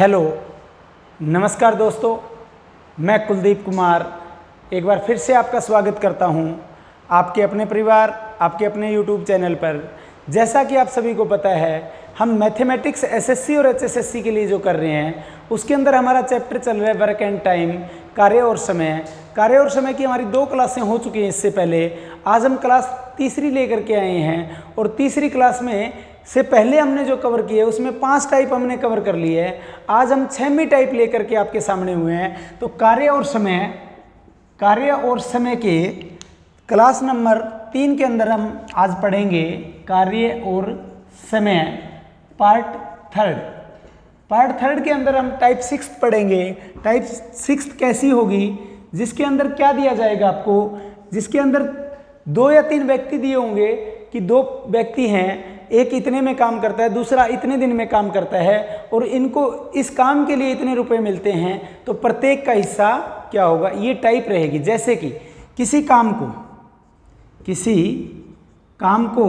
Hello, नमस्कार दोस्तों, मैं कुलदीप कुमार एक बार फिर से आपका स्वागत करता हूं आपके अपने परिवार, आपके अपने YouTube चैनल पर। जैसा कि आप सभी को पता है, हम मैथमेटिक्स एसएससी और एचएसएससी के लिए जो कर रहे हैं उसके अंदर हमारा चैप्टर चल रहा है वर्क एंड टाइम, कार्य और समय। कार्य और समय की हमारी 2 क्लासें हो चुकी हैं इससे पहले। आज हम क्लास तीसरी लेकर के आए हैं और तीसरी क्लास में से पहले हमने जो कवर किया है उसमें 5 टाइप हमने कवर कर लिए है। आज हम 6वीं टाइप लेकर के आपके सामने हुए हैं। तो कार्य और समय के क्लास नंबर 3 के अंदर हम आज पढ़ेंगे कार्य और समय पार्ट थर्ड के अंदर हम टाइप 6 पढ़ेंगे। टाइप 6 कैसी होगी, जिसके अंदर क्या दिया जाएगा आपको, जिसके अंदर 2 या 3 व्यक्ति दिए होंगे कि 2 व्यक्ति हैं, एक इतने में काम करता है, दूसरा इतने दिन में काम करता है और इनको इस काम के लिए इतने रुपए मिलते हैं। तो प्रत्येक का हिस्सा क्या होगा, ये टाइप रहेगी। जैसे कि किसी काम को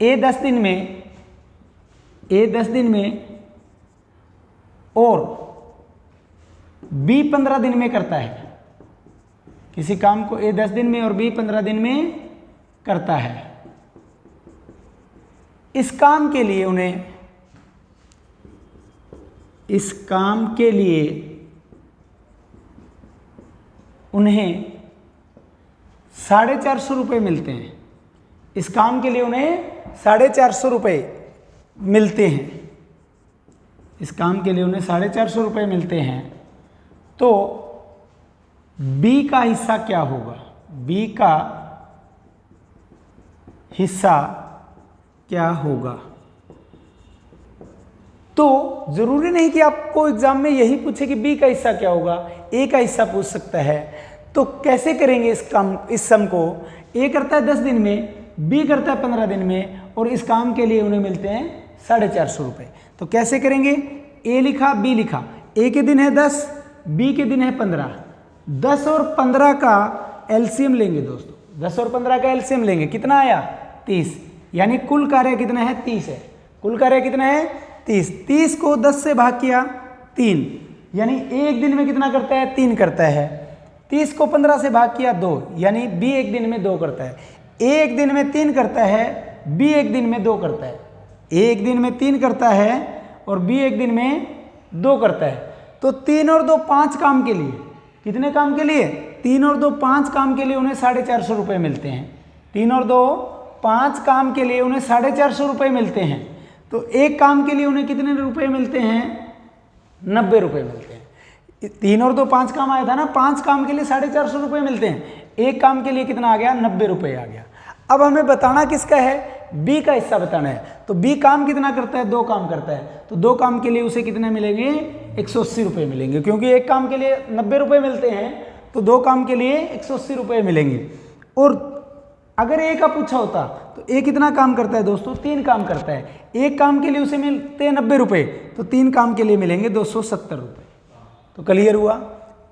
ए 10 दिन में और बी 15 दिन में करता है। किसी काम को ए 10 दिन में और बी 15 दिन में करता है। इस काम के लिए उन्हें 450 रुपये मिलते हैं। इस काम के लिए उन्हें 450 रुपये मिलते हैं। इस काम के लिए उन्हें 450 रुपये मिलते हैं। तो बी का हिस्सा क्या होगा, बी का हिस्सा क्या होगा। तो जरूरी नहीं कि आपको एग्जाम में यही पूछे कि बी का हिस्सा क्या होगा, ए का हिस्सा पूछ सकता है। तो कैसे करेंगे इस सम को। ए करता है 10 दिन में, बी करता है 15 दिन में और इस काम के लिए उन्हें मिलते हैं 450 रुपये। तो कैसे करेंगे, ए लिखा, बी लिखा। ए के दिन है 10, बी के दिन है 15। 10 और 15 का एलसीएम लेंगे दोस्तों। 10 और 15 का एलसीएम लेंगे, कितना आया 30। यानी कुल कार्य कितना है 30 है। कुल कार्य कितना है 30। 30 को 10 से भाग किया 3, यानी एक दिन में कितना करता है 3 करता है। 30 को 15 से भाग किया 2, यानी बी एक दिन में 2 करता है। ए एक दिन में 3 करता है, बी एक दिन में 2 करता है। ए एक दिन में 3 करता है और बी एक दिन में 2 करता है। तो 3 और 2 5 काम के लिए, कितने काम के लिए 3 और 2 5 काम के लिए उन्हें 450 रुपये मिलते हैं। 3 और 2 5 काम के लिए उन्हें 450 रुपये मिलते हैं। तो एक काम के लिए उन्हें कितने रुपए मिलते हैं 90 रुपये मिलते हैं। 3 और 2 5 काम आया था ना, 5 काम के लिए 450 रुपये मिलते हैं। एक काम के लिए कितना आ गया 90 रुपये आ गया। अब हमें बताना किसका है, बी का हिस्सा बताना है। तो बी काम कितना करता है, 2 काम करता है। तो 2 काम के लिए उसे कितने मिलेंगे 180 रुपये मिलेंगे, क्योंकि एक काम के लिए 90 रुपये मिलते हैं तो 2 काम के लिए 180 रुपये मिलेंगे। और अगर ए का पूछा होता तो ए कितना काम करता है दोस्तों, 3 काम करता है। एक काम के लिए उसे मिलते हैं 90 रुपये, तो 3 काम के लिए मिलेंगे 270 रुपये। तो क्लियर हुआ।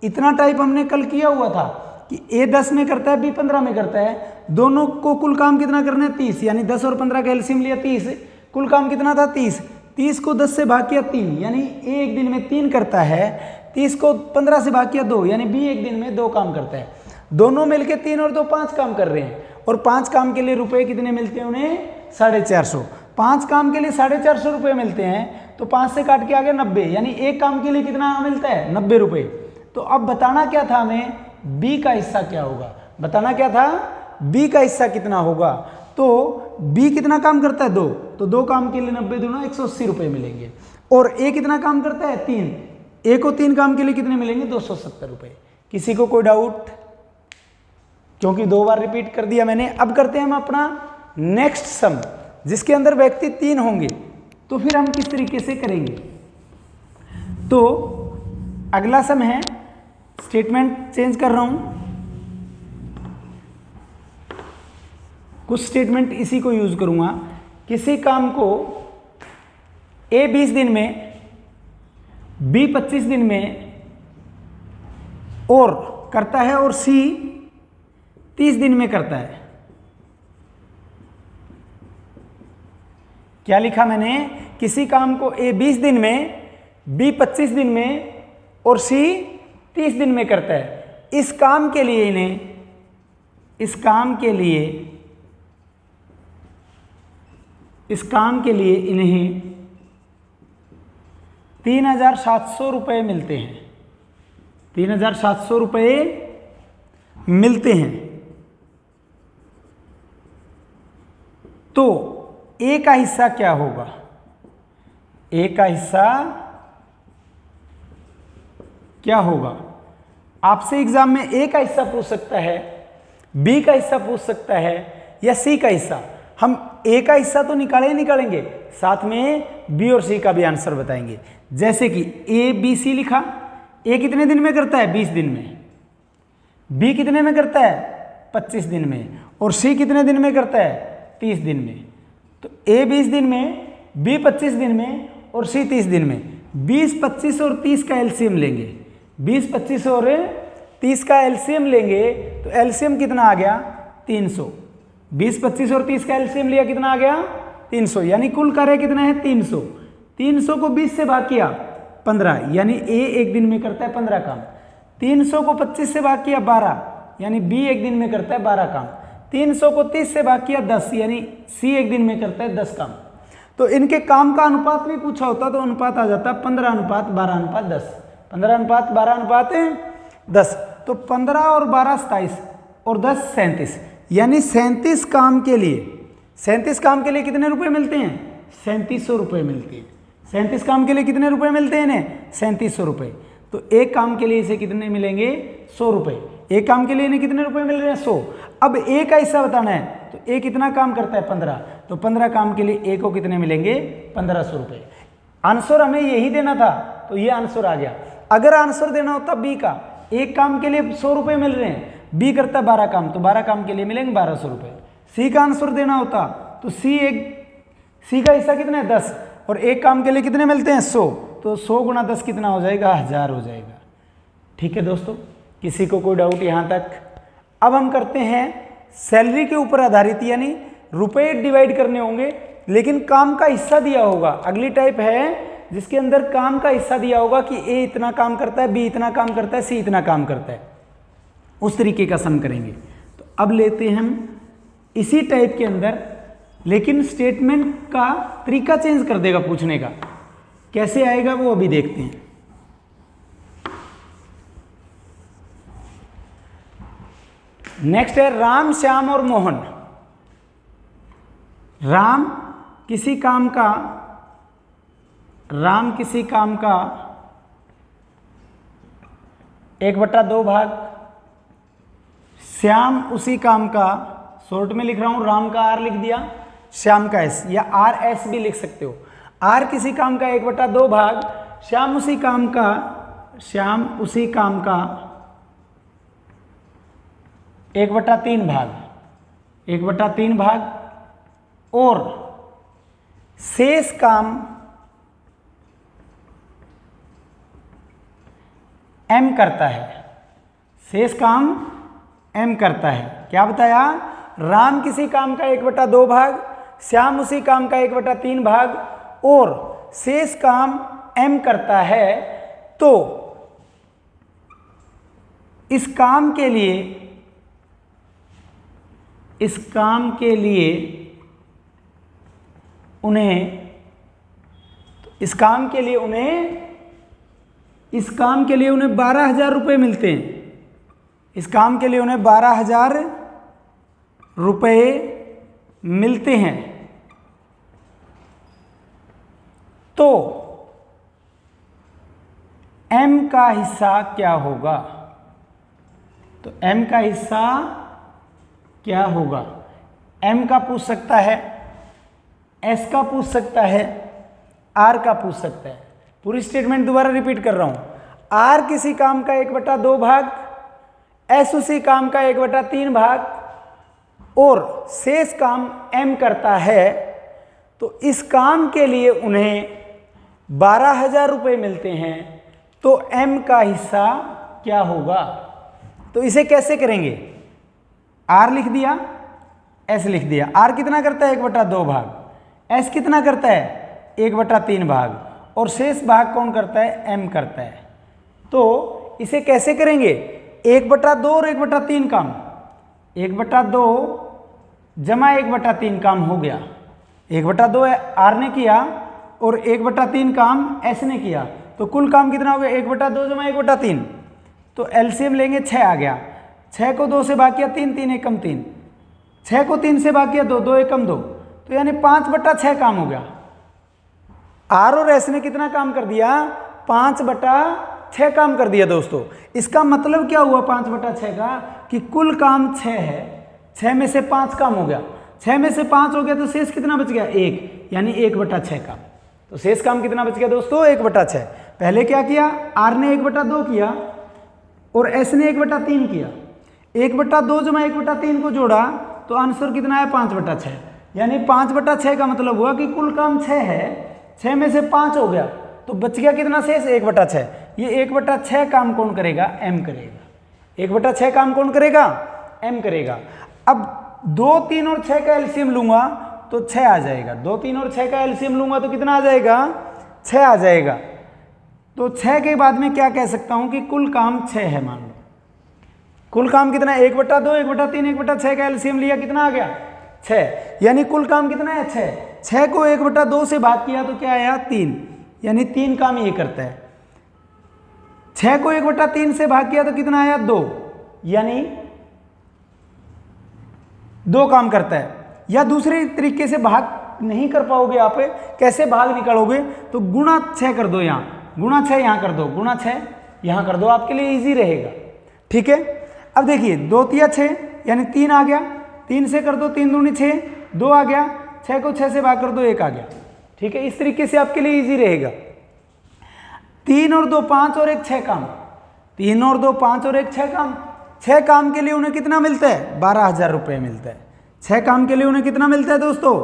इतना टाइप हमने कल किया हुआ था कि ए 10 में करता है, बी 15 में करता है। दोनों को कुल काम कितना करना है 30, यानी 10 और 15 का एलसीएम लिया 30। कुल काम कितना था 30। 30 को 10 से भाग किया 3, यानी ए एक दिन में 3 करता है। 30 को 15 से भाग किया 2, यानी बी एक दिन में 2 काम करता है। दोनों मिलके 3 और 2 5 काम कर रहे हैं और 5 काम के लिए रुपए कितने मिलते हैं उन्हें 450। 5 काम के लिए 450 रुपये मिलते हैं, तो 5 से काट के आ गया 90, यानी एक काम के लिए कितना मिलता है 90 रुपये। तो अब बताना क्या था हमें, बी का हिस्सा क्या होगा। बताना क्या था, बी का हिस्सा कितना होगा। तो बी कितना काम करता है 2, तो 2 काम के लिए 90 दूना 180 रुपये मिलेंगे। और ए कितना काम करता है 3, ए को 3 काम के लिए कितने मिलेंगे 270 रुपये। किसी को कोई डाउट, क्योंकि 2 बार रिपीट कर दिया मैंने। अब करते हैं हम अपना नेक्स्ट सम, जिसके अंदर व्यक्ति 3 होंगे। तो फिर हम किस तरीके से करेंगे। तो अगला सम है, स्टेटमेंट चेंज कर रहा हूं, कुछ स्टेटमेंट इसी को यूज करूंगा। किसी काम को ए 20 दिन में, बी 25 दिन में और करता है और सी 30 दिन में करता है। क्या लिखा मैंने, किसी काम को ए 20 दिन में, बी 25 दिन में और सी 30 दिन में करता है। इस काम के लिए इन्हें, इस काम के लिए इन्हें 3,700 रुपये मिलते हैं, 3,700 रुपये मिलते हैं। तो ए का हिस्सा क्या होगा, ए का हिस्सा क्या होगा? आपसे एग्जाम में ए का हिस्सा पूछ सकता है, बी का हिस्सा पूछ सकता है या सी का हिस्सा। हम ए का हिस्सा तो निकालेंगे, साथ में बी और सी का भी आंसर बताएंगे। जैसे कि ए बी सी लिखा, ए कितने दिन में करता है, 20 दिन में, बी कितने में करता है, 25 दिन में, और सी कितने दिन में करता है, 30 दिन में। तो ए 20 दिन में, बी 25 दिन में और सी 30 दिन में। 20, 25 और 30 का एलसीएम लेंगे, 20, 25 और 30 का एलसीएम लेंगे तो एलसीएम कितना आ गया, 300। 20, 25 और 30 का एलसीएम लिया, कितना आ गया, 300। यानी कुल कार्य कितना है, 300। 300 को 20 से भाग किया 15, यानी ए एक दिन में करता है 15 काम। 300 को 25 से भाग किया 12, यानी बी एक दिन में करता है 12 काम। 300 को 30 से भाग किया 10, यानी सी एक दिन में करता है 10 काम। तो इनके काम का अनुपात भी पूछा होता तो अनुपात आ जाता 15:12:10, 15:12:10। तो 15 और 12 27 और 10 37, यानी 37 काम के लिए, 37 काम के लिए कितने रुपए मिलते हैं, 3700 रुपये मिलते हैं। 37 काम के लिए कितने रुपए मिलते हैं इन्हें, 3700 रुपये। तो एक काम के लिए इसे कितने मिलेंगे, 100 रुपये। एक काम के लिए इन्हें कितने रुपए मिल रहे हैं, 100। अब ए का हिस्सा बताना है, तो ए कितना काम करता है, 15। तो 15 काम के लिए ए को कितने मिलेंगे, 1500 रुपये। आंसर हमें यही देना था, तो ये आंसर आ गया। अगर आंसर देना होता बी का, एक काम के लिए 100 रुपये मिल रहे हैं, बी करता है 12 काम, तो 12 काम के लिए मिलेंगे 1200 रुपये। सी का आंसर देना होता तो सी का हिस्सा कितना है, 10, और एक काम के लिए कितने मिलते हैं, 100। तो 100 गुणा 10 कितना हो जाएगा, 1000 हो जाएगा। ठीक है दोस्तों, किसी को कोई डाउट यहाँ तक? अब हम करते हैं सैलरी के ऊपर आधारित, यानी रुपए डिवाइड करने होंगे लेकिन काम का हिस्सा दिया होगा। अगली टाइप है जिसके अंदर काम का हिस्सा दिया होगा कि ए इतना काम करता है, बी इतना काम करता है, सी इतना काम करता है। उस तरीके का सम करेंगे। तो अब लेते हैं हम इसी टाइप के अंदर, लेकिन स्टेटमेंट का तरीका चेंज कर देगा पूछने का। कैसे आएगा वो अभी देखते हैं। नेक्स्ट है राम, श्याम और मोहन। राम किसी काम का 1/2 भाग, श्याम उसी काम का, शॉर्ट में लिख रहा हूं, राम का आर लिख दिया, श्याम का एस, या आर एस भी लिख सकते हो। आर किसी काम का 1/2 भाग, श्याम उसी काम का 1/3 भाग, 1/3 भाग, और शेष काम एम करता है, शेष काम एम करता है। क्या बताया, राम किसी काम का 1/2 भाग, श्याम उसी काम का 1/3 भाग, और शेष काम एम करता है। तो इस काम के लिए उन्हें 12,000 रुपये मिलते हैं। इस काम के लिए उन्हें 12,000 रुपये मिलते हैं। तो एम का हिस्सा क्या होगा, तो एम का हिस्सा क्या होगा, एम का पूछ सकता है, एस का पूछ सकता है, आर का पूछ सकता है। पूरी स्टेटमेंट दोबारा रिपीट कर रहा हूं। आर किसी काम का 1/2 भाग, एस उसी काम का 1/3 भाग, और शेष काम एम करता है। तो इस काम के लिए उन्हें 12,000 रुपये मिलते हैं। तो एम का हिस्सा क्या होगा, तो इसे कैसे करेंगे, आर लिख दिया, एस लिख दिया। आर कितना करता है, 1/2 भाग, एस कितना करता है 1/3 भाग, और शेष भाग कौन करता है, एम करता है। तो इसे कैसे करेंगे, 1/2 और 1/3 काम, 1/2 जमा 1/3 काम हो गया। 1/2 आर ने किया और 1/3 काम एस ने किया, तो कुल काम कितना हो गया 1/2 जमा 1/3। तो एलसीएम लेंगे 6 आ गया, 6 को 2 से भाग किया 3, 3 एकम 3, 6 को 3 से भाग किया 2, 2 एकम 2, तो यानी 5/6 काम हो गया। आर और एस ने कितना काम कर दिया, 5/6 काम कर दिया दोस्तों। इसका मतलब क्या हुआ 5/6 का, कि कुल काम 6 है, 6 में से 5 काम हो गया, 6 में से 5 हो गया तो शेष कितना बच गया 1, यानी 1/6 काम। तो शेष काम कितना बच गया दोस्तों 1/6। पहले क्या किया, आर ने 1/2 किया और एस ने 1/3 किया, 1/2 जमा 1/3 को जोड़ा तो आंसर कितना है 5/6, यानी 5/6 का मतलब हुआ कि कुल काम 6 है, 6 में से 5 हो गया तो बच गया कितना शेष 1/6। ये 1/6 काम कौन करेगा, एम करेगा। 1/6 काम कौन करेगा, एम करेगा। अब 2, 3 और 6 का एलसीएम लूंगा तो 6 आ जाएगा, 2, 3 और 6 का एलसीएम लूंगा तो कितना आ जाएगा 6 आ जाएगा। तो 6 के बाद में क्या कह सकता हूं कि कुल काम 6 है। मान लो कुल काम कितना है 1/2, 1/3, 1/6 का एलसीएम लिया, कितना आ गया 6, यानी कुल काम कितना है 6। 6 को 1/2 से भाग किया तो क्या आया 3, यानी 3 काम ये करता है। 6 को 1/3 से भाग किया तो कितना आया 2, यानी 2 काम करता है। या दूसरे तरीके से भाग नहीं कर पाओगे आप, कैसे भाग निकालोगे, तो गुणा 6 कर दो, यहाँ गुणा 6 यहाँ कर दो, गुणा 6 यहाँ कर दो, आपके लिए इजी रहेगा। ठीक है, अब देखिए 2 तिया 6 यानी 3 आ गया, 3 से कर दो 3 दूनी 6, 2 आ गया, 6 को 6 से भाग कर दो 1 आ गया। ठीक है, इस तरीके से आपके लिए इजी रहेगा। 3 और 2 5 और 1 6 काम, 3 और 2 5 और 1 6 काम, 6 काम के लिए उन्हें कितना मिलता है 12,000 रुपये मिलता है। 6 काम के लिए उन्हें कितना मिलता है दोस्तों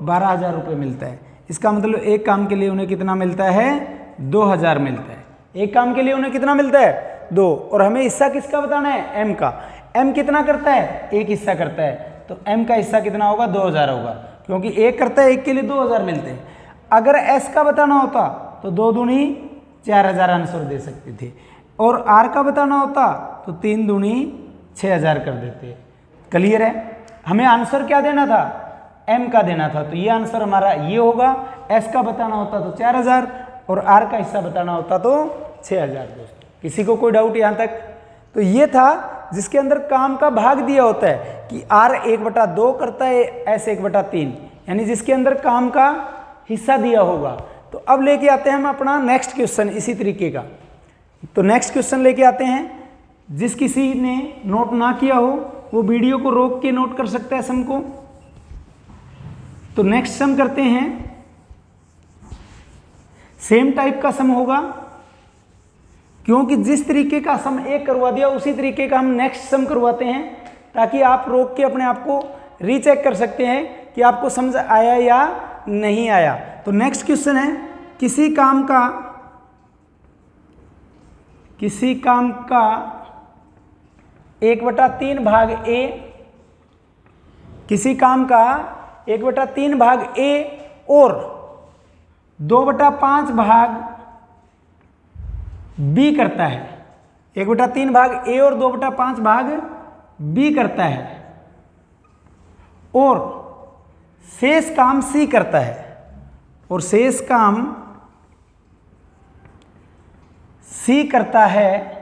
12,000 रुपये मिलता है। इसका मतलब एक काम के लिए उन्हें कितना मिलता है 2,000 मिलता है। एक काम के लिए उन्हें कितना मिलता है 2, और हमें हिस्सा किसका बताना है एम का। एम कितना करता है, एक हिस्सा करता है, तो एम का हिस्सा कितना होगा 2,000 होगा, क्योंकि एक करता है, एक के लिए 2,000 मिलते हैं। अगर एस का बताना होता तो 2 दूनी 4,000 आंसर दे सकते थे, और आर का बताना होता तो 3 दूनी 6,000 कर देते। क्लियर है, हमें आंसर क्या देना था एम का देना था, तो ये आंसर हमारा ये होगा। एस का बताना होता तो 4,000 और आर का हिस्सा बताना होता तो 6,000। दोस्तों किसी को कोई डाउट यहाँ तक? तो ये था जिसके अंदर काम का भाग दिया होता है कि आर 1/2 करता है, एस 1/3, यानी जिसके अंदर काम का हिस्सा दिया होगा। तो अब लेके आते हैं हम अपना नेक्स्ट क्वेश्चन इसी तरीके का। तो नेक्स्ट क्वेश्चन लेके आते हैं, जिस किसी ने नोट ना किया हो वो वीडियो को रोक के नोट कर सकता है सम को। तो नेक्स्ट सम करते हैं, सेम टाइप का सम होगा, क्योंकि जिस तरीके का सम एक करवा दिया उसी तरीके का हम नेक्स्ट सम करवाते हैं, ताकि आप रोक के अपने आप को रीचेक कर सकते हैं कि आपको समझ आया या नहीं आया। तो नेक्स्ट क्वेश्चन है, किसी काम का 1/3 भाग ए, किसी काम का 1/3 भाग ए और 2/5 भाग बी करता है। 1/3 भाग ए और 2/5 भाग बी करता है, और शेष काम सी करता है, और शेष काम सी करता है,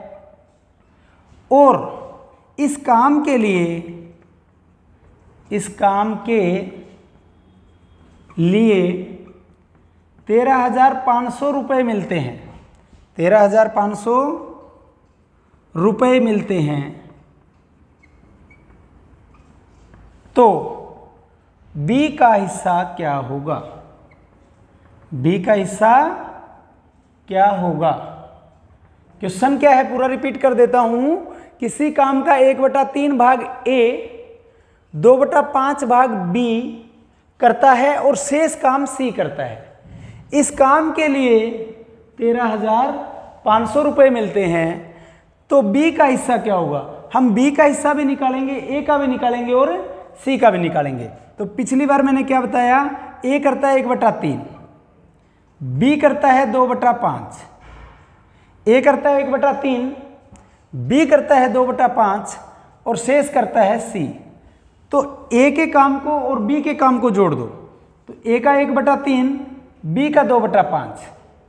और इस काम के लिए 13,500 रुपये मिलते हैं। 13,500 रुपये मिलते हैं। तो बी का हिस्सा क्या होगा, बी का हिस्सा क्या होगा? क्वेश्चन क्या है पूरा रिपीट कर देता हूं। किसी काम का 1/3 भाग ए 2/5 भाग बी करता है और शेष काम सी करता है। इस काम के लिए 13,500 रुपये मिलते हैं। तो बी का हिस्सा क्या होगा? हम बी का हिस्सा भी निकालेंगे, ए का भी निकालेंगे और सी का भी निकालेंगे। तो पिछली बार मैंने क्या बताया, ए करता है 1/3, बी करता है 2/5, ए करता है 1/3, बी करता है 2/5 और शेष करता है सी। तो ए के काम को और बी के काम को जोड़ दो, तो ए का 1/3, बी का 2/5,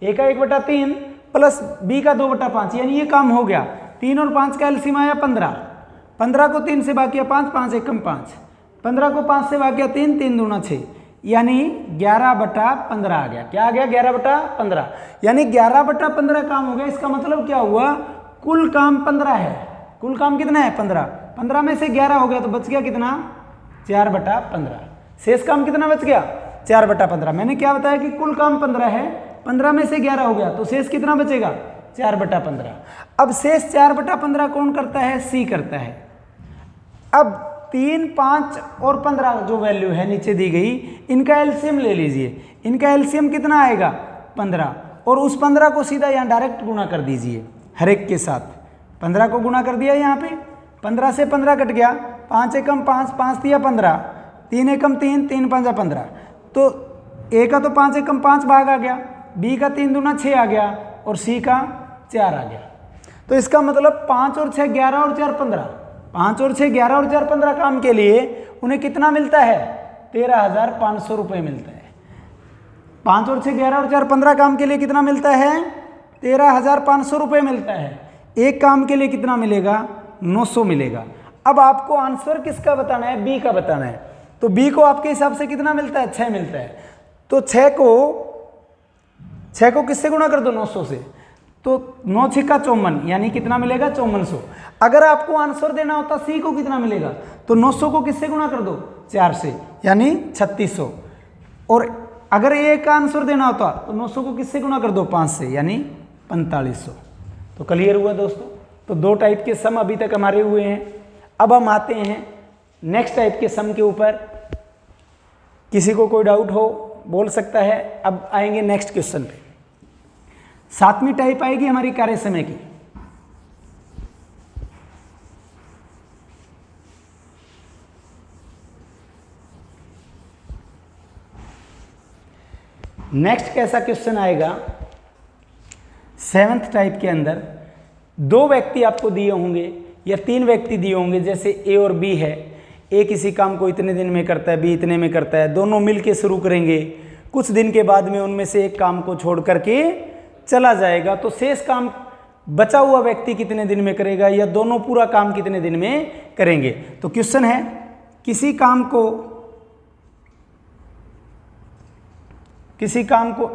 ए का 1/3 प्लस बी का 2/5, यानी ये काम हो गया। 3 और 5 का एलसीएम आया 15, 15 को 3 से भाग किया 5, 5 एकम 5, 15 को 5 से भाग किया 3, 3 दूना 6, यानी 11/15 आ गया। क्या आ गया? 11/15, यानी 11/15 काम हो गया। इसका मतलब क्या हुआ, कुल काम 15 है। कुल काम कितना है? 15। 15 में से 11 हो गया तो बच गया कितना? 4/15। शेष काम कितना बच गया? 4/15। मैंने क्या बताया कि कुल काम 15 है, 15 में से 11 हो गया तो शेष कितना बचेगा? 4/15। अब शेष 4/15 कौन करता है? सी करता है। अब 3, 5 और 15 जो वैल्यू है नीचे दी गई, इनका एलसीएम ले लीजिए। इनका एलसीएम कितना आएगा? 15, और उस 15 को सीधा यहाँ डायरेक्ट गुणा कर दीजिए हर एक के साथ। 15 को गुणा कर दिया यहाँ पे, 15 से 15 कट गया, 5 एकम 5, 5 दिया 15, 3 एकम 3, 3 5 15। तो ए का तो 5 एकम 5 भाग आ गया, बी का 3 दूना 6 आ गया और सी का 4 आ गया। तो इसका मतलब 5 और 6 11 और 4 15, 5 और 6 11 और 4 15 काम के लिए उन्हें कितना मिलता है? 13,500 रुपये मिलता है। 5 और 6 11 और 4 15 काम के लिए कितना मिलता है? 13,500 रुपये मिलता है। एक काम के लिए कितना मिलेगा? 900 मिलेगा। अब आपको आंसर किसका बताना है? बी का बताना है। तो बी को आपके हिसाब से कितना मिलता है? 6 मिलता है। तो 6 को किससे गुणा कर दो? 900 से। तो 9 6 का 54, यानी कितना मिलेगा? 5400। अगर आपको आंसर देना होता सी को कितना मिलेगा, तो 900 को किससे गुणा कर दो? 4 से, यानी 3600। और अगर ए का आंसर देना होता तो 900 को किससे गुणा कर दो? 5 से, यानी 4500। तो क्लियर हुआ दोस्तों? तो 2 टाइप के सम अभी तक हमारे हुए हैं। अब हम आते हैं नेक्स्ट टाइप के सम के ऊपर। किसी को कोई डाउट हो बोल सकता है। अब आएंगे नेक्स्ट क्वेश्चन पे। 7वीं टाइप आएगी हमारी कार्य समय की। नेक्स्ट कैसा क्वेश्चन आएगा? 7th टाइप के अंदर 2 व्यक्ति आपको दिए होंगे या 3 व्यक्ति दिए होंगे, जैसे ए और बी है। ए किसी काम को इतने दिन में करता है, बी इतने में करता है, दोनों मिलके शुरू करेंगे। कुछ दिन के बाद में उनमें से एक काम को छोड़ करके चला जाएगा, तो शेष काम बचा हुआ व्यक्ति कितने दिन में करेगा, या दोनों पूरा काम कितने दिन में करेंगे। तो क्वेश्चन है, किसी काम को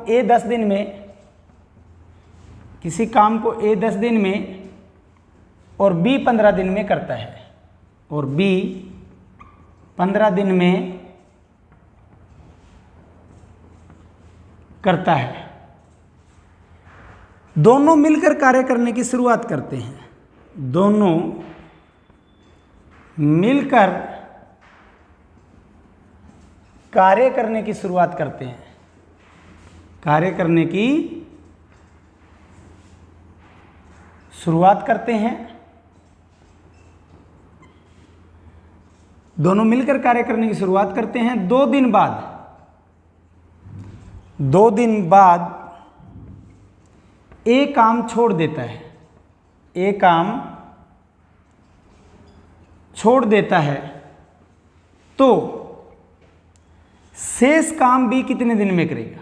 ए 10 दिन में, किसी काम को ए 10 दिन में और बी 15 दिन में करता है, और बी 15 दिन में करता है। दोनों मिलकर कार्य करने की शुरुआत करते हैं। दोनों मिलकर कार्य करने की शुरुआत करते हैं। कार्य करने की शुरुआत करते हैं। दोनों मिलकर कार्य करने की शुरुआत करते हैं। 2 दिन बाद एक काम छोड़ देता है। एक काम छोड़ देता है, तो शेष काम बी कितने दिन में करेगा?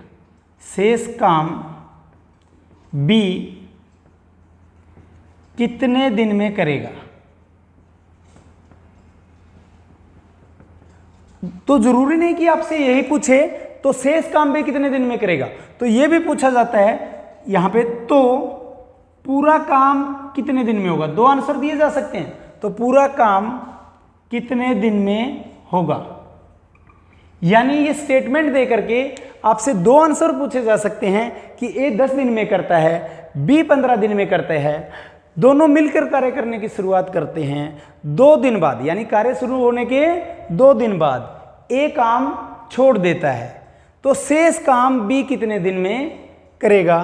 शेष काम बी कितने दिन में करेगा? तो जरूरी नहीं कि आपसे यही पूछे तो शेष काम बी कितने दिन में करेगा, तो यह भी पूछा जाता है यहां पे, तो पूरा काम कितने दिन में होगा। 2 आंसर दिए जा सकते हैं, तो पूरा काम कितने दिन में होगा, यानी ये स्टेटमेंट दे करके आपसे 2 आंसर पूछे जा सकते हैं कि ए 10 दिन में करता है, बी 15 दिन में करते हैं। दोनों मिलकर कार्य करने की शुरुआत करते हैं 2 दिन बाद, यानी कार्य शुरू होने के 2 दिन बाद ए काम छोड़ देता है, तो शेष काम बी कितने दिन में करेगा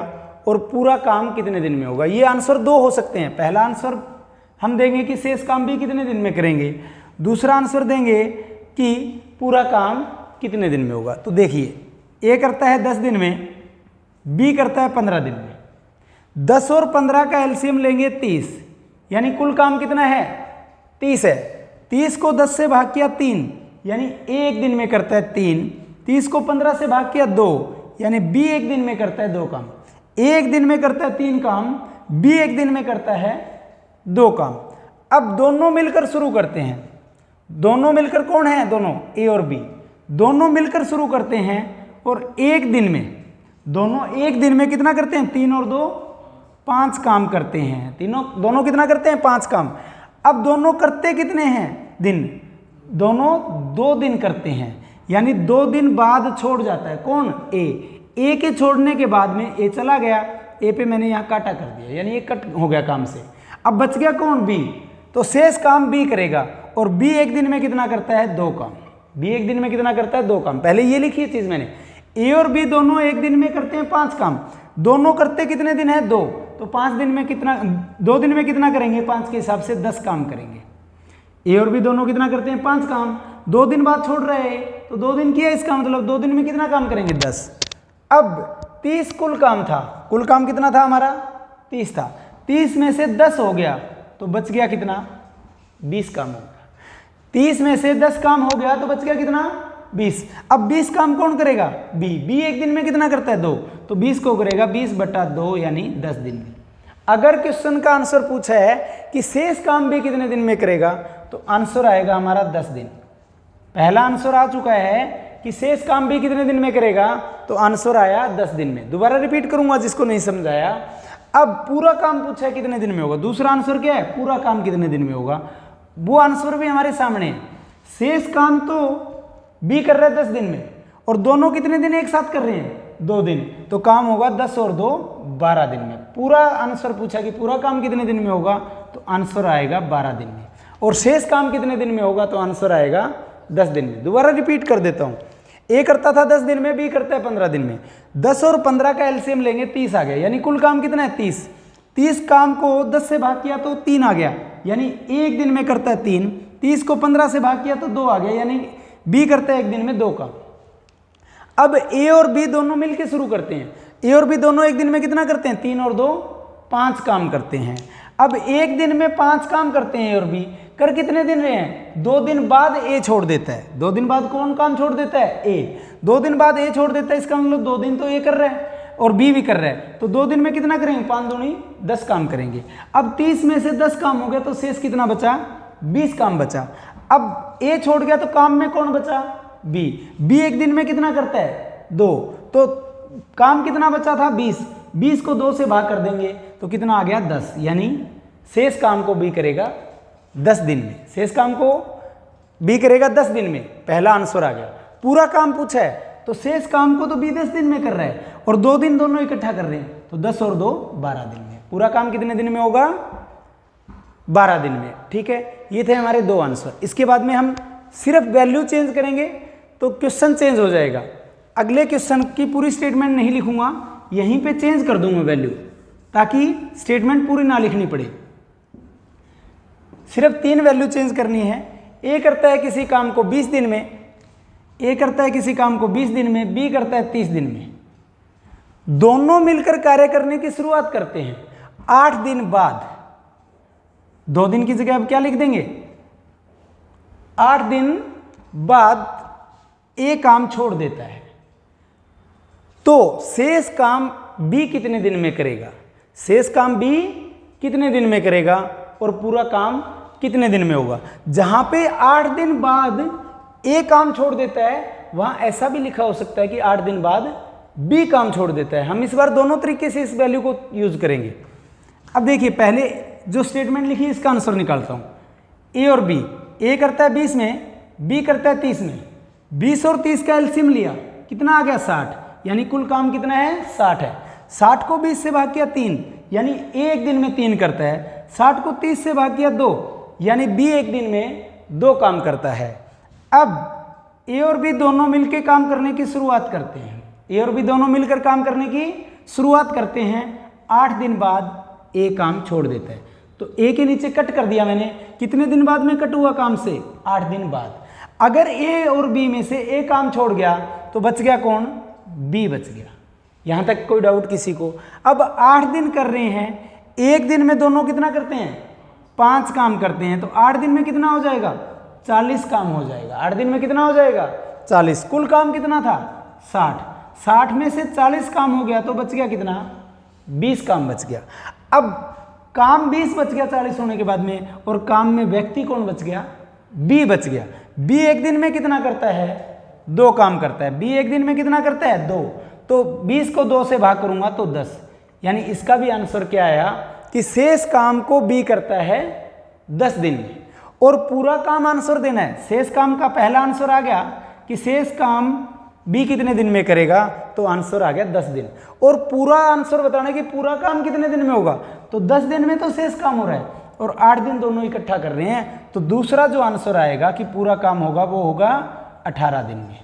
और पूरा काम कितने दिन में होगा। ये आंसर 2 हो सकते हैं। पहला आंसर हम देंगे कि शेष काम बी कितने दिन में करेंगे, दूसरा आंसर देंगे कि पूरा काम कितने दिन में होगा। तो देखिए ए करता है 10 दिन में, बी करता है 15 दिन में। 10 और 15 का एलसीएम लेंगे 30, यानी कुल काम कितना है 30 है। 30 को 10 से भाग किया 3, यानी ए एक दिन में करता है 3। 30 को 15 से भाग किया 2, यानी बी एक दिन में करता है 2 काम। ए एक दिन में करता है 3 काम, बी एक दिन में करता है 2 काम। अब दोनों मिलकर शुरू करते हैं। दोनों मिलकर कौन है, दोनों ए और बी, दोनों मिलकर शुरू करते हैं और एक दिन में, दोनों एक दिन में कितना करते हैं, 3 और 2 5 काम करते हैं। दोनों कितना करते हैं, 5 काम। अब दोनों करते कितने हैं दिन, दोनों 2 दिन करते हैं, यानी 2 दिन बाद छोड़ जाता है कौन, ए के छोड़ने के बाद में ए चला गया, ए पे मैंने यहाँ काटा कर दिया, यानी ये कट हो गया काम से। अब बच गया कौन, बी, तो शेष काम बी करेगा। और बी एक दिन में कितना करता है, 2 काम। बी एक दिन में कितना करता है, 2 काम। पहले ये लिखी है चीज मैंने, ए और बी दोनों एक दिन में करते हैं 5 काम। दोनों करते कितने दिन है, 2, तो 5 दिन में कितना, 2 दिन में कितना करेंगे, 5 के हिसाब से 10 काम करेंगे। ए और बी दोनों कितना करते हैं, 5 काम। 2 दिन बाद छोड़ रहे हैं, तो 2 दिन किया, इसका मतलब 2 दिन में कितना काम करेंगे, 10। अब 30 कुल काम था, कुल काम कितना था हमारा, 30 था। 30 में से 10 हो गया तो बच गया कितना, 20 काम हो गया। 30 में से 10 काम हो गया तो बच गया कितना, 20। अब 20 काम कौन करेगा, बी एक दिन में कितना करता है, 2, तो 20 को करेगा 20/2, यानी 10 दिन में। अगर क्वेश्चन का आंसर पूछा है कि शेष काम भी कितने दिन में करेगा, तो आंसर आएगा हमारा 10 दिन। पहला आंसर आ चुका है कि शेष काम भी कितने दिन में करेगा, तो आंसर आया 10 दिन में। दोबारा रिपीट करूंगा जिसको नहीं समझाया। अब पूरा काम पूछा है कितने दिन में होगा, दूसरा आंसर क्या है, पूरा काम कितने दिन में होगा, वो आंसर भी हमारे सामने है। शेष काम तो बी कर रहा है 10 दिन में, और दोनों कितने दिन एक साथ कर रहे हैं, 2 दिन, तो काम होगा 10 और 2 12 दिन में। पूरा आंसर पूछा कि पूरा काम कितने दिन में होगा, तो आंसर आएगा 12 दिन में। और शेष काम कितने दिन में होगा, तो आंसर आएगा 10 दिन में। दोबारा रिपीट कर देता हूँ, ए करता था 10 दिन में, बी करता है 15 दिन में। 10 और 15 का एलसीएम लेंगे 30 आ गया, यानी कुल काम कितना है 30। 30 काम को 10 से भाग किया तो 3 आ गया, यानी एक दिन में करता है 3। 30 को 15 से भाग किया तो 2 आ गया, यानी बी करता है एक दिन में 2 काम। अब ए और बी दोनों मिलकर शुरू करते हैं। ए और बी दोनों एक दिन में कितना करते हैं, 3 और 2 5 काम करते हैं। अब एक दिन में 5 काम करते हैं ए और बी, कर कितने दिन रहे हैं, 2 दिन बाद ए छोड़ देता है। 2 दिन बाद कौन काम छोड़ देता है, ए। 2 दिन बाद ए छोड़ देता है, इसका मतलब 2 दिन तो ए कर रहा है और बी भी कर रहा है, तो 2 दिन में कितना करेंगे, 5 दूनी 10 काम करेंगे। अब 30 में से 10 काम हो गया तो शेष कितना बचा, 20 काम बचा। अब ए छोड़ गया तो काम में कौन बचा, बी एक दिन में कितना करता है, 2, तो काम कितना बचा था, 20 को 2 से भाग कर देंगे तो कितना आ गया, 10, यानी शेष काम को बी करेगा 10 दिन में। शेष काम को बी करेगा 10 दिन में, पहला आंसर आ गया। पूरा काम पूछा है तो शेष काम को तो बी 10 दिन में कर रहा है, और 2 दिन दोनों इकट्ठा कर रहे हैं, तो 10 और 2 12 दिन में। पूरा काम कितने दिन में होगा, 12 दिन में। ठीक है, ये थे हमारे 2 आंसर। इसके बाद में हम सिर्फ वैल्यू चेंज करेंगे तो क्वेश्चन चेंज हो जाएगा। अगले क्वेश्चन की पूरी स्टेटमेंट नहीं लिखूंगा, यहीं पे चेंज कर दूंगा वैल्यू, ताकि स्टेटमेंट पूरी ना लिखनी पड़े। सिर्फ 3 वैल्यू चेंज करनी है। ए करता है किसी काम को 20 दिन में, ए करता है किसी काम को 20 दिन में, बी करता है 30 दिन में। दोनों मिलकर कार्य करने की शुरुआत करते हैं 8 दिन बाद। 2 दिन की जगह अब क्या लिख देंगे, 8 दिन बाद ए काम छोड़ देता है, तो शेष काम बी कितने दिन में करेगा, शेष काम बी कितने दिन में करेगा, और पूरा काम कितने दिन में होगा। जहां पे 8 दिन बाद ए काम छोड़ देता है, वहां ऐसा भी लिखा हो सकता है कि 8 दिन बाद बी काम छोड़ देता है। हम इस बार दोनों तरीके से इस वैल्यू को यूज करेंगे। अब देखिए, पहले जो स्टेटमेंट लिखी है इसका आंसर निकालता हूं। ए और बी, ए करता है 20 में, बी करता है 30 में। 20 और 30 का एलसीएम लिया, कितना आ गया, 60, यानी कुल काम कितना है, 60 है। 60 को 20 से भाग किया 3, यानी ए एक दिन में 3 करता है। 60 को 30 से भाग किया 2, यानी बी एक दिन में 2 काम करता है। अब ए और बी दोनों मिलकर काम करने की शुरुआत करते हैं। ए और बी दोनों मिलकर काम करने की शुरुआत करते हैं। 8 दिन बाद ए काम छोड़ देता है, तो ए के नीचे कट कर दिया मैंने। कितने दिन बाद में कट हुआ काम से, 8 दिन बाद। अगर ए और बी में से ए काम छोड़ गया तो बच गया कौन? बी बच गया। यहां तक कोई डाउट किसी को? अब 8 दिन कर रहे हैं, एक दिन में दोनों कितना करते हैं? 5 काम करते हैं, तो 8 दिन में कितना हो जाएगा? 40 काम हो जाएगा। 8 दिन में कितना हो जाएगा? 40। कुल काम कितना था? 60। 60 में से 40 काम हो गया तो बच गया कितना? 20 काम बच गया। अब काम 20 बच गया 40 होने के बाद में, और काम में व्यक्ति कौन बच गया? बी बच गया। बी एक दिन में कितना करता है? 2 काम करता है। बी एक दिन में कितना करता है? 2। तो 20 को 2 से भाग करूंगा तो 10, यानी इसका भी आंसर क्या आया कि शेष काम को बी करता है 10 दिन में, और पूरा काम आंसर देना है। शेष काम का पहला आंसर आ गया कि शेष काम बी कितने दिन में करेगा, तो आंसर आ गया 10 दिन। और पूरा आंसर बताना कि पूरा काम कितने दिन में होगा, तो 10 दिन में तो शेष काम हो रहा है, और 8 दिन दोनों इकट्ठा कर रहे हैं, तो दूसरा जो आंसर आएगा कि पूरा काम होगा वो होगा 18 दिन में।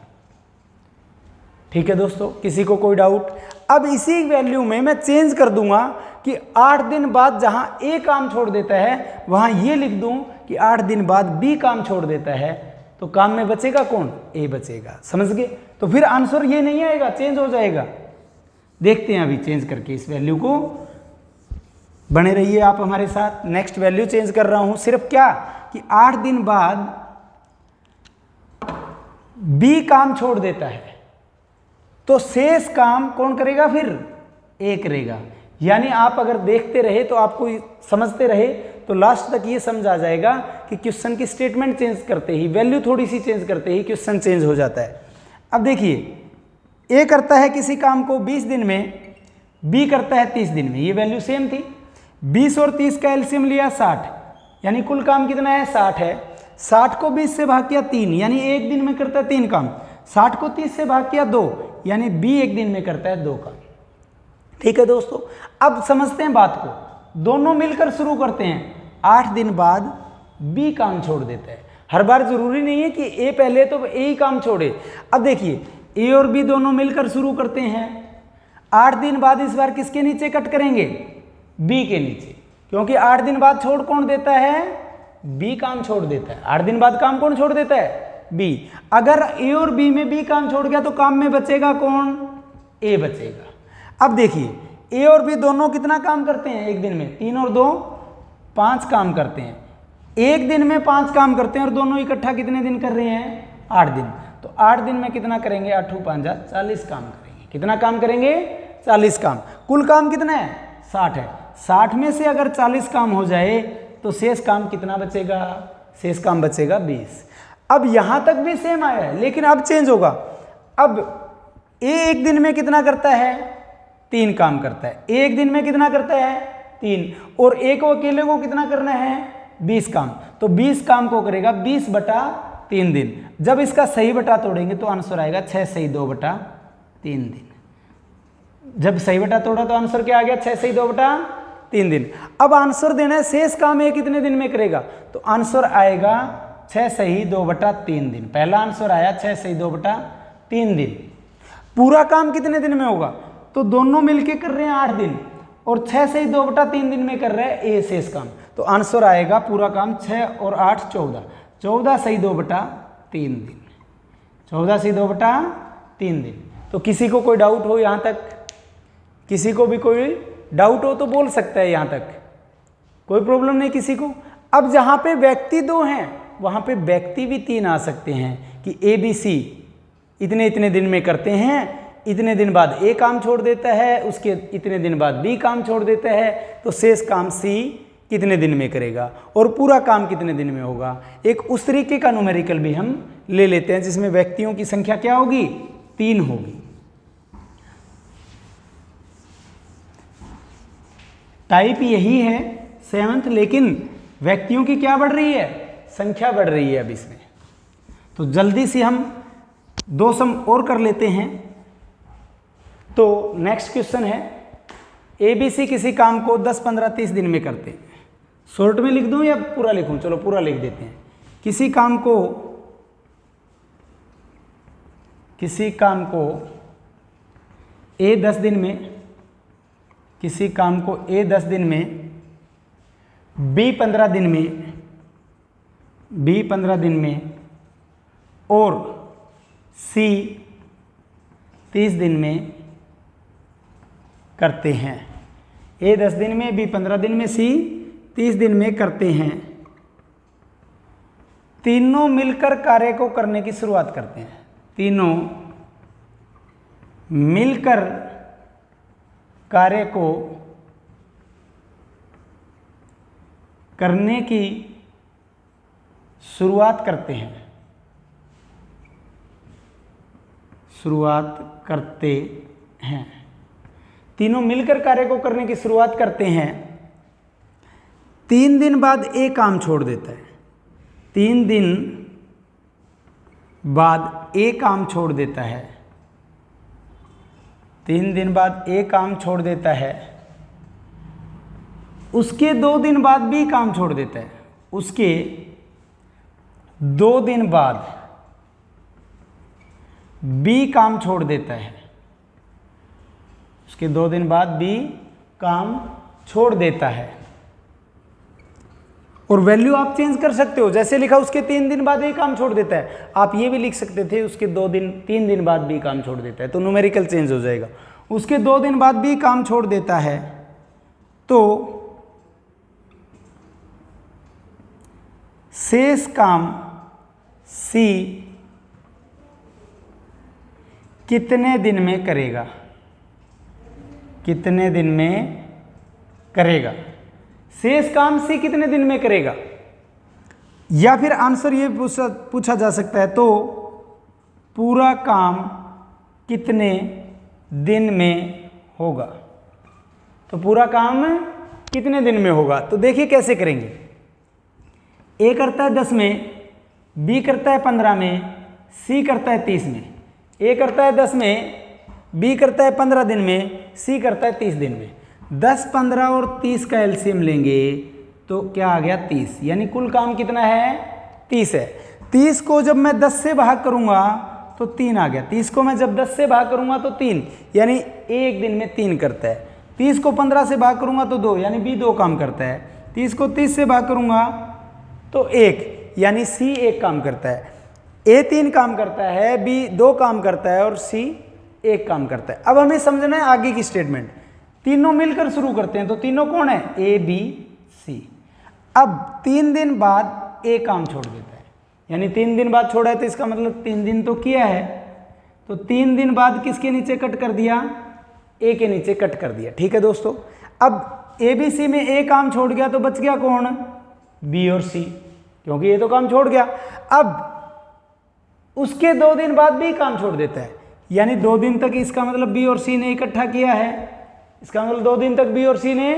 ठीक है दोस्तों, किसी को कोई डाउट? अब इसी वैल्यू में मैं चेंज कर दूंगा कि 8 दिन बाद जहां ए काम छोड़ देता है वहां ये लिख दूं कि 8 दिन बाद बी काम छोड़ देता है, तो काम में बचेगा कौन? ए बचेगा। समझ गए? तो फिर आंसर ये नहीं आएगा, चेंज हो जाएगा। देखते हैं अभी चेंज करके इस वैल्यू को। बने रहिए आप हमारे साथ। नेक्स्ट वैल्यू चेंज कर रहा हूं, सिर्फ क्या कि 8 दिन बाद बी काम छोड़ देता है तो शेष काम कौन करेगा? फिर ए करेगा। यानी आप अगर देखते रहे तो आपको समझते रहे तो लास्ट तक ये समझ आ जाएगा कि क्वेश्चन की स्टेटमेंट चेंज करते ही, वैल्यू थोड़ी सी चेंज करते ही क्वेश्चन चेंज हो जाता है। अब देखिए, ए करता है किसी काम को 20 दिन में, बी करता है 30 दिन में। ये वैल्यू सेम थी। 20 और 30 का एलसीएम लिया 60, यानी कुल काम कितना है? 60 है। 60 को 20 से भाग किया 3, यानी एक दिन में करता है 3 काम। 60 को 30 से भाग किया 2, यानी बी एक दिन में करता है 2 काम। ठीक है दोस्तों, अब समझते हैं बात को। दोनों मिलकर शुरू करते हैं। 8 दिन बाद बी काम छोड़ देता है। हर बार जरूरी नहीं है कि ए पहले तो ए ही काम छोड़े। अब देखिए, ए और बी दोनों मिलकर शुरू करते हैं। 8 दिन बाद इस बार किसके नीचे कट करेंगे? बी के नीचे, क्योंकि 8 दिन बाद छोड़ कौन देता है? बी काम छोड़ देता है। 8 दिन बाद काम कौन छोड़ देता है? बी। अगर ए और बी में बी काम छोड़ गया तो काम में बचेगा कौन? ए बचेगा। अब देखिए, ए और बी दोनों कितना काम करते हैं एक दिन में? 3 और 2 5 काम करते हैं। एक दिन में 5 काम करते हैं, और दोनों इकट्ठा कितने दिन कर रहे हैं? 8 दिन। तो 8 दिन में कितना करेंगे? 8 5 40 काम करेंगे। कितना काम करेंगे? 40 काम। कुल काम कितना है? 60 है। 60 में से अगर 40 काम हो जाए तो शेष काम कितना बचेगा? शेष काम बचेगा 20। अब यहां तक भी सेम आया है, लेकिन अब चेंज होगा। अब ए एक दिन में कितना करता है? 3 काम करता है। ए एक दिन में कितना करता है? 3। और ए को अकेले को कितना करना है? 20 काम। तो 20 काम को करेगा 20 बटा 3 दिन। जब इसका सही बटा तोड़ेंगे तो आंसर आएगा 6 सही 2 बटा 3 दिन। जब सही बटा तोड़ा तो आंसर क्या आ गया? 6 सही 2 बटा 3 दिन। अब आंसर देना है शेष काम ए कितने दिन में करेगा, तो आंसर आएगा 6 सही 2 बटा 3 दिन। पहला आंसर आया 6 सही 2 बटा 3 दिन। पूरा काम कितने दिन में होगा? तो दोनों मिलके कर रहे हैं 8 दिन, और 6 सही 2 बटा 3 दिन में कर रहे हैं ए शेष काम। तो आंसर आएगा पूरा काम 6 और 8 14, 14 सही 2 बटा 3 दिन। 14 सही 2 बटा 3 दिन। तो किसी को कोई डाउट हो यहाँ तक? किसी को भी कोई डाउट हो तो बोल सकता है यहाँ तक, कोई प्रॉब्लम नहीं किसी को। अब जहाँ पे व्यक्ति 2 हैं वहाँ पे व्यक्ति भी 3 आ सकते हैं कि ए बी सी इतने इतने दिन में करते हैं, इतने दिन बाद ए काम छोड़ देता है, उसके इतने दिन बाद बी काम छोड़ देता है, तो शेष काम सी कितने दिन में करेगा और पूरा काम कितने दिन में होगा। एक उस तरीके का न्यूमेरिकल भी हम ले लेते हैं जिसमें व्यक्तियों की संख्या क्या होगी? 3 होगी। टाइप यही है 7th, लेकिन व्यक्तियों की क्या बढ़ रही है? संख्या बढ़ रही है अब इसमें। तो जल्दी से हम 2 सम और कर लेते हैं। तो नेक्स्ट क्वेश्चन है, ए बी सी किसी काम को 10 15 30 दिन में करते हैं। शॉर्ट में लिख दूं या पूरा लिखूं? चलो पूरा लिख देते हैं। किसी काम को ए 10 दिन में, किसी काम को ए 10 दिन में, बी 15 दिन में, बी 15 दिन में, और सी 30 दिन में करते हैं। ए 10 दिन में, बी 15 दिन में, सी 30 दिन में करते हैं। तीनों मिलकर कार्य को करने की शुरुआत करते हैं। तीनों मिलकर कार्य को करने की शुरुआत करते हैं। शुरुआत करते हैं। तीनों मिलकर कार्य को करने की शुरुआत करते हैं। 3 दिन बाद ए काम छोड़ देता है। 3 दिन बाद ए काम छोड़ देता है। 3 दिन बाद ए काम छोड़ देता है। उसके 2 दिन बाद बी काम छोड़ देता है। उसके 2 दिन बाद बी काम छोड़ देता है। उसके 2 दिन बाद बी काम छोड़ देता है। और वैल्यू आप चेंज कर सकते हो, जैसे लिखा उसके 3 दिन बाद ए काम छोड़ देता है, आप ये भी लिख सकते थे उसके 3 दिन बाद बी काम छोड़ देता है, तो न्यूमेरिकल चेंज हो जाएगा। उसके 2 दिन बाद बी काम छोड़ देता है, तो शेष काम सी कितने दिन में करेगा? कितने दिन में करेगा? शेष काम सी कितने दिन में करेगा? या फिर आंसर ये पूछा जा सकता है, तो पूरा काम कितने दिन में होगा? तो पूरा काम कितने दिन में होगा? तो देखिए कैसे करेंगे। ए करता है 10 में, बी करता है 15 में, सी करता है 30 में। ए करता है 10 में, बी करता है 15 दिन में, सी करता है 30 दिन में। 10, 15 और 30 का एलसीएम लेंगे तो क्या आ गया? 30। यानी कुल काम कितना है? 30 है। 30 को जब मैं 10 से भाग करूंगा तो 3 आ गया। 30 को मैं जब 10 से भाग करूंगा तो 3, यानी एक दिन में 3 करता है। 30 को 15 से भाग करूंगा तो 2, यानी बी 2 काम करता है। 30 को 30 से भाग करूंगा तो 1, यानी सी 1 काम करता है। ए 3 काम करता है, बी 2 काम करता है और सी 1 काम करता है। अब हमें समझना है आगे की स्टेटमेंट। तीनों मिलकर शुरू करते हैं, तो तीनों कौन है? ए, बी, सी। अब 3 दिन बाद ए काम छोड़ देता है, यानी 3 दिन बाद छोड़ा है तो इसका मतलब 3 दिन तो किया है, तो 3 दिन बाद किसके नीचे कट कर दिया? ए के नीचे कट कर दिया। ठीक है दोस्तों। अब ए बी सी में ए काम छोड़ गया तो बच गया कौन? बी और सी, क्योंकि ये तो काम छोड़ गया। अब उसके 2 दिन बाद बी काम छोड़ देता है, यानी 2 दिन तक इसका मतलब बी और सी ने इकट्ठा किया है। इसका मतलब 2 दिन तक बी और सी ने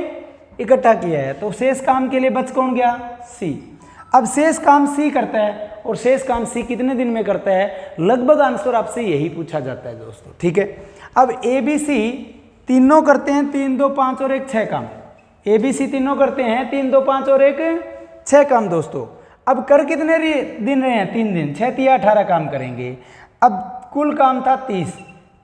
इकट्ठा किया है, तो शेष काम के लिए बच कौन गया? सी। अब शेष काम सी करता है, और शेष काम सी कितने दिन में करता है? लगभग आंसर आपसे यही पूछा जाता है दोस्तों। ठीक है। अब ए बी सी तीनों करते हैं 3, 2, 5 और 1 6 काम। ए बी सी तीनों करते हैं 3, 2, 5 और 1 6 काम दोस्तों। अब कर कितने दिन रहे हैं? 3 दिन। 6 3 18 काम करेंगे। अब कुल काम था 30,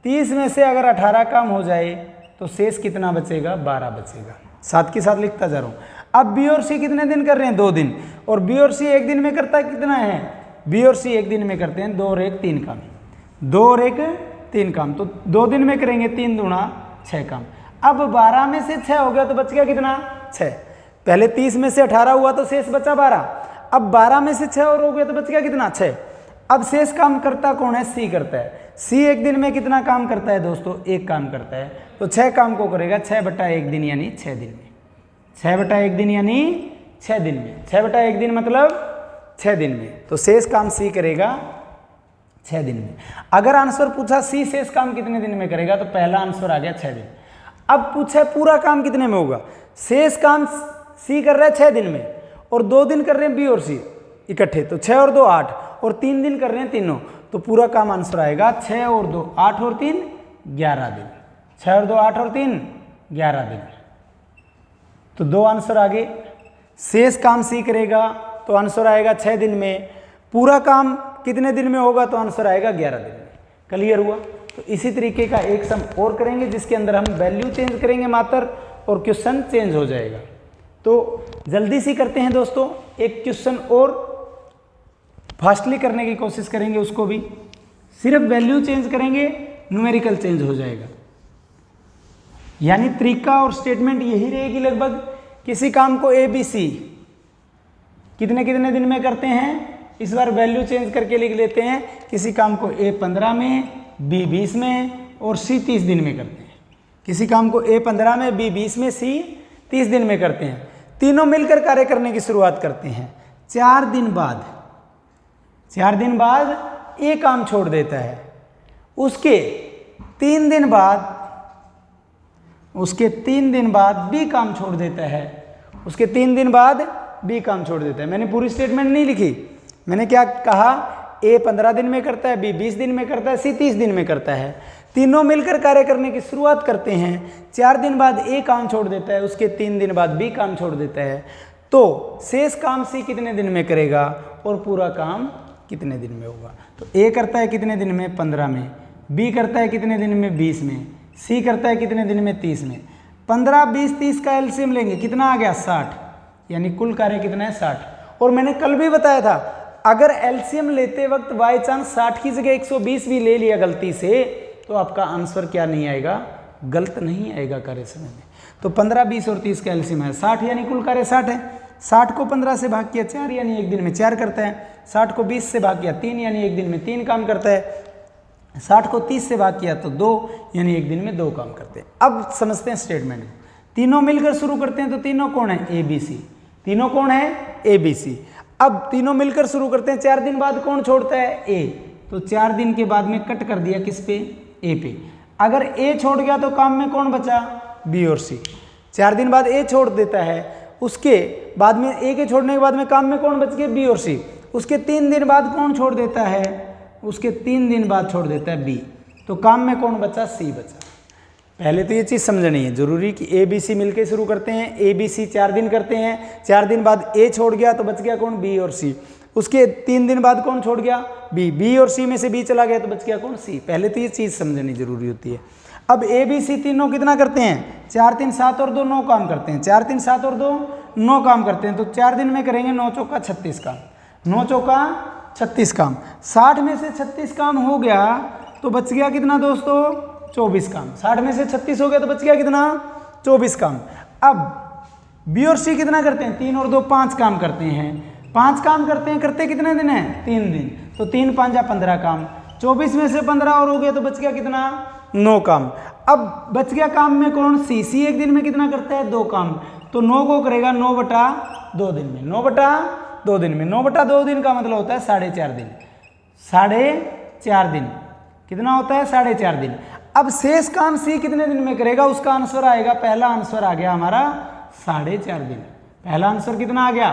30 में से अगर 18 काम हो जाए तो शेष कितना बचेगा? 12 बचेगा। साथ के साथ लिखता जा रहा हूँ। अब बी और सी कितने दिन कर रहे हैं? 2 दिन। और बी और सी एक दिन में करता है कितना है? बी और सी एक दिन में करते हैं 2 और 1 3 काम। 2 और 1 3 काम, तो 2 दिन में करेंगे 3 दूना 6 काम। अब 12 में से 6 हो गया तो बच गया कितना? 6। पहले 30 में से 18 हुआ तो शेष बचा 12। अब 12 में से 6 और हो गया तो बच गया कितना? 6। अब शेष काम करता कौन है? सी करता है। सी एक दिन में कितना काम करता है दोस्तों? 1 काम करता है, तो 6 काम को करेगा 6/1 दिन, यानी 6 दिन में। 6/1 दिन यानी 6 दिन में। 6/1 दिन मतलब 6 दिन में, तो शेष काम सी करेगा 6 दिन में। अगर आंसर पूछा सी शेष काम कितने दिन में करेगा, तो पहला आंसर आ गया 6 दिन। अब पूछा पूरा काम कितने में होगा? शेष काम सी कर रहा है 6 दिन में, और 2 दिन कर रहे हैं बी और सी इकट्ठे, तो 6 और 2 8, और 3 दिन कर रहे हैं तीनों, तो पूरा काम आंसर आएगा 6 और 2 8 और 3 11 दिन। 6 और 2 8 और 3 11 दिन। तो 2 आंसर आगे। शेष काम सी करेगा तो आंसर आएगा 6 दिन में। पूरा काम कितने दिन में होगा? तो आंसर आएगा 11 दिन में। क्लियर हुआ? तो इसी तरीके का एक सम और करेंगे जिसके अंदर हम वैल्यू चेंज करेंगे मात्र, और क्वेश्चन चेंज हो जाएगा। तो जल्दी से करते हैं दोस्तों। एक क्वेश्चन और फास्टली करने की कोशिश करेंगे उसको भी, सिर्फ वैल्यू चेंज करेंगे, न्यूमेरिकल चेंज हो जाएगा। यानी तरीका और स्टेटमेंट यही रहेगी लगभग। किसी काम को ए बी सी कितने कितने दिन में करते हैं, इस बार वैल्यू चेंज करके लिख लेते हैं। किसी काम को ए 15 में, बी 20 में और सी 30 दिन में करते हैं। किसी काम को ए 15 में, बी 20 में, सी 30 दिन में करते हैं। तीनों मिलकर कार्य करने की शुरुआत करते हैं। 4 दिन बाद ए काम छोड़ देता है। उसके 3 दिन बाद बी काम छोड़ देता है। उसके 3 दिन बाद बी काम छोड़ देता है। मैंने पूरी स्टेटमेंट नहीं लिखी, मैंने क्या कहा, ए 15 दिन में करता है, बी 20 दिन में करता है, सी 30 दिन में करता है। तीनों मिलकर कार्य करने की शुरुआत करते हैं। 4 दिन बाद ए काम छोड़ देता है, उसके 3 दिन बाद बी काम छोड़ देता है। तो शेष काम सी कितने दिन में करेगा और पूरा काम कितने दिन में होगा। तो ए करता है कितने दिन में, 15 में, बी करता है कितने दिन में, 20 में, सी करता है कितने दिन में, 30 में। 15, 20, 30 का एलसीएम लेंगे, कितना आ गया, 60। यानी कुल कार्य कितना है, 60। और मैंने कल भी बताया था, अगर एलसीएम लेते वक्त बाय चांस 60 की जगह 120 भी ले लिया गलती से, तो आपका आंसर क्या नहीं आएगा, गलत नहीं आएगा कार्य समय में। तो 15, 20 और 30 का एलसीएम है 60, यानी कुल कार्य 60 है। 60 को 15 से भाग किया 4, यानी एक दिन में 4 करता है। 60 को 20 से भाग किया 3, यानी एक दिन में 3 काम करता है। 60 को 30 से भाग किया तो 2, यानी एक दिन में 2 काम करते हैं। अब समझते हैं स्टेटमेंट। तीनों मिलकर शुरू करते हैं, तो तीनों कौन है, ए बी सी। तीनों कौन है, ए बी सी। अब तीनों मिलकर शुरू करते हैं। 4 दिन बाद कौन छोड़ता है, ए। तो 4 दिन के बाद में कट कर दिया किस पे, ए पे। अगर ए छोड़ गया तो काम में कौन बचा, बी और सी। 4 दिन बाद ए छोड़ देता है, उसके बाद में ए के छोड़ने के बाद में काम में कौन बच गए, बी और सी। उसके 3 दिन बाद कौन छोड़ देता है, उसके 3 दिन बाद छोड़ देता है बी। तो काम में कौन बचा, सी बचा। पहले तो ये चीज़ समझनी है जरूरी कि ए बी सी मिलकर शुरू करते हैं। ए बी सी 4 दिन करते हैं। 4 दिन बाद ए छोड़ गया तो बच गया कौन, बी और सी। उसके 3 दिन बाद कौन छोड़ गया, बी और सी में से बी चला गया तो बच गया कौन, सी। पहले तो ये चीज़ समझनी जरूरी होती है। अब ए बी सी तीनों कितना करते हैं, 4, 3, 7 और 2 9 काम करते हैं। 4, 3, 7 और 2 9 काम करते हैं। तो 4 दिन में करेंगे 9 चौका 36 काम। 9 चौका 36 काम। 60 में से 36 काम हो गया तो बच गया कितना दोस्तों, 24 काम। 60 में से 36 हो गया तो बच गया कितना, 24 काम। अब बी और सी कितना करते हैं, 3 और 2 5 काम करते हैं। 5 काम करते हैं, करते कितने दिन हैं, 3 दिन। तो 3 5 जा 15 काम। 24 में से 15 और हो गया तो बच गया कितना, 9 काम। अब बच गया काम में कौन, सी। सी एक दिन में कितना करता है, 2 काम। तो 9 को करेगा 9/2 दिन में। 9/2 दिन में 9/2 दिन का मतलब होता है 4.5 दिन। 4.5 दिन कितना होता है, 4.5 दिन। अब शेष काम सी कितने दिन में करेगा, उसका आंसर आएगा, पहला आंसर आ गया हमारा 4.5 दिन। पहला आंसर कितना आ गया,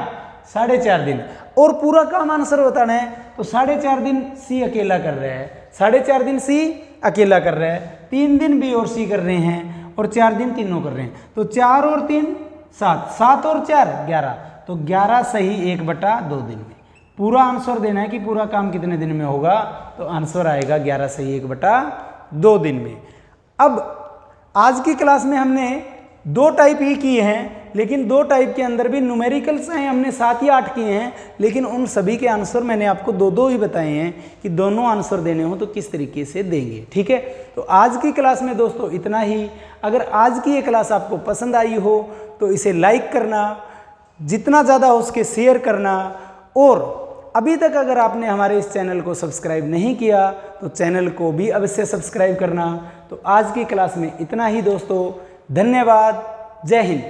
4.5 दिन। और पूरा काम आंसर बताना है तो 4.5 दिन सी अकेला कर रहा है। 4.5 दिन सी अकेला कर रहा है। 3 दिन बी और सी कर रहे हैं और 4 दिन तीनों कर रहे हैं। तो 4 और 3 7, 7 और 4 11। तो 11 सही 1/2 दिन में। पूरा आंसर देना है कि पूरा काम कितने दिन में होगा, तो आंसर आएगा 11 सही 1/2 दिन में। अब आज की क्लास में हमने 2 टाइप ही किए हैं, लेकिन 2 टाइप के अंदर भी न्यूमेरिकल्स हैं हमने 7 या 8 किए हैं, लेकिन उन सभी के आंसर मैंने आपको 2 ही बताए हैं कि दोनों आंसर देने हो तो किस तरीके से देंगे। ठीक है, तो आज की क्लास में दोस्तों इतना ही। अगर आज की ये क्लास आपको पसंद आई हो तो इसे लाइक करना, जितना ज़्यादा हो उसके शेयर करना, और अभी तक अगर आपने हमारे इस चैनल को सब्सक्राइब नहीं किया तो चैनल को भी अवश्य सब्सक्राइब करना। तो आज की क्लास में इतना ही दोस्तों, धन्यवाद, जय हिंद।